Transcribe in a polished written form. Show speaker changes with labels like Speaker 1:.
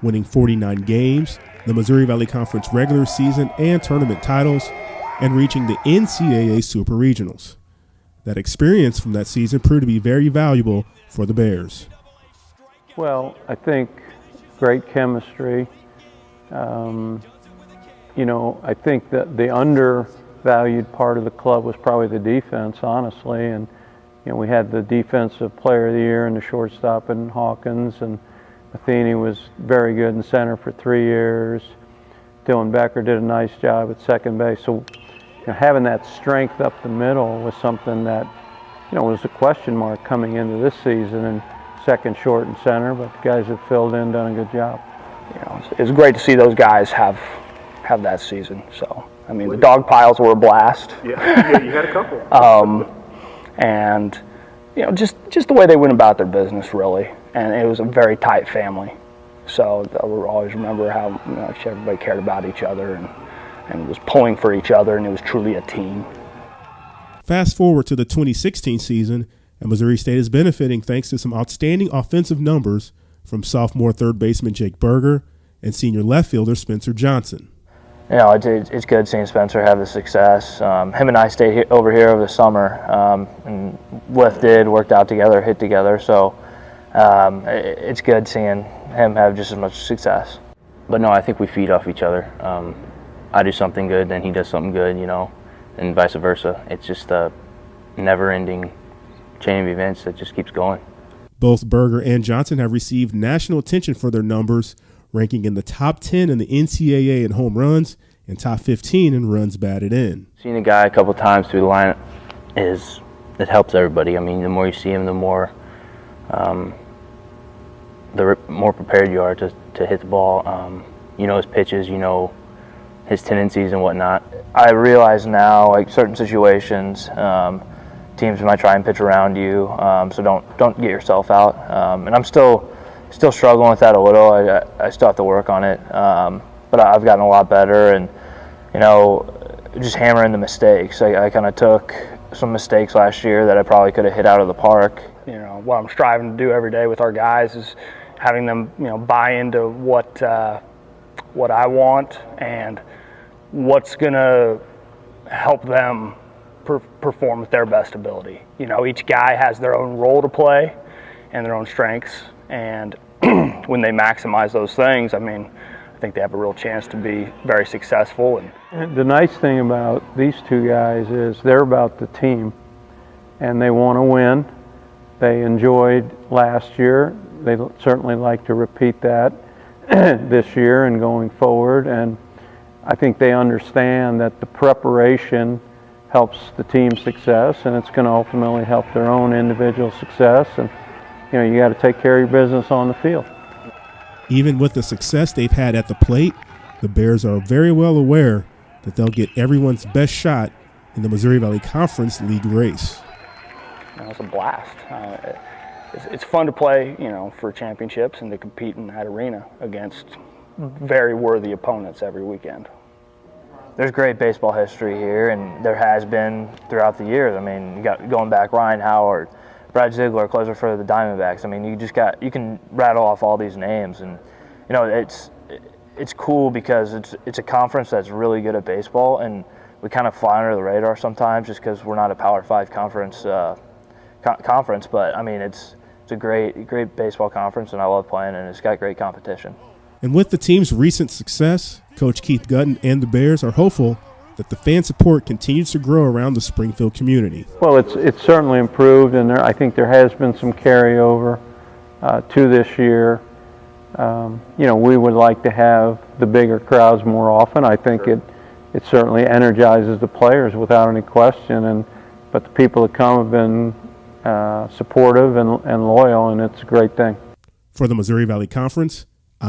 Speaker 1: winning 49 games, the Missouri Valley Conference regular season and tournament titles, and reaching the NCAA Super Regionals. That experience from that season proved to be very valuable for the Bears.
Speaker 2: Well, I think great chemistry. I think that the undervalued part of the club was probably the defense, honestly. And we had the defensive player of the year and the shortstop in Hawkins, and Matheny was very good in center for 3 years. Dylan Becker did a nice job at second base. So having that strength up the middle was something that was a question mark coming into this season, and second, short, and center, but the guys have filled in, done a good job.
Speaker 3: It's great to see those guys have that season. So, the dog piles were a blast.
Speaker 4: Yeah, you had a couple.
Speaker 3: And just the way they went about their business, really, and it was a very tight family. So I will always remember how much everybody cared about each other and was pulling for each other, and it was truly a team.
Speaker 1: Fast forward to the 2016 season, and Missouri State is benefiting thanks to some outstanding offensive numbers from sophomore third baseman Jake Berger and senior left fielder Spencer Johnson.
Speaker 5: It's good seeing Spencer have the success. Him and I stayed over here over the summer and worked out together, hit together. So it's good seeing him have just as much success.
Speaker 6: But no, I think we feed off each other. I do something good, then he does something good, and vice versa. It's just a never-ending chain of events that just keeps going.
Speaker 1: Both Berger and Johnson have received national attention for their numbers, ranking in the top 10 in the NCAA in home runs and top 15 in runs batted in.
Speaker 6: Seeing a guy a couple times through the line it helps everybody. The more you see him, the more prepared you are to hit the ball. His pitches, his tendencies and whatnot.
Speaker 5: I realize now, certain situations, teams might try and pitch around you, so don't get yourself out. And I'm still struggling with that a little. I still have to work on it, but I've gotten a lot better. And just hammering the mistakes. I kind of took some mistakes last year that I probably could have hit out of the park.
Speaker 3: What I'm striving to do every day with our guys is having them, buy into what I want and what's going to help them perform with their best ability. Each guy has their own role to play and their own strengths, and when they maximize those things, I think they have a real chance to be very successful.
Speaker 2: And the nice thing about these two guys is they're about the team, and they want to win. They enjoyed last year. They certainly like to repeat that this year and going forward, and I think they understand that the preparation helps the team's success, and it's going to ultimately help their own individual success. And you got to take care of your business on the field.
Speaker 1: Even with the success they've had at the plate, the Bears are very well aware that they'll get everyone's best shot in the Missouri Valley Conference League race.
Speaker 3: It's a blast. It's fun to play, for championships and to compete in that arena against very worthy opponents every weekend.
Speaker 5: There's great baseball history here, and there has been throughout the years. You got going back Ryan Howard, Brad Ziegler, closer for the Diamondbacks. You can rattle off all these names, and it's cool because it's a conference that's really good at baseball, and we kind of fly under the radar sometimes just because we're not a Power 5 conference. But it's a great baseball conference, and I love playing, and it's got great competition.
Speaker 1: And with the team's recent success, Coach Keith Gutton and the Bears are hopeful that the fan support continues to grow around the Springfield community.
Speaker 2: Well, it's certainly improved, and I think there has been some carryover to this year. We would like to have the bigger crowds more often. I think it certainly energizes the players without any question, but the people that come have been supportive and loyal, and it's a great thing.
Speaker 1: For the Missouri Valley Conference,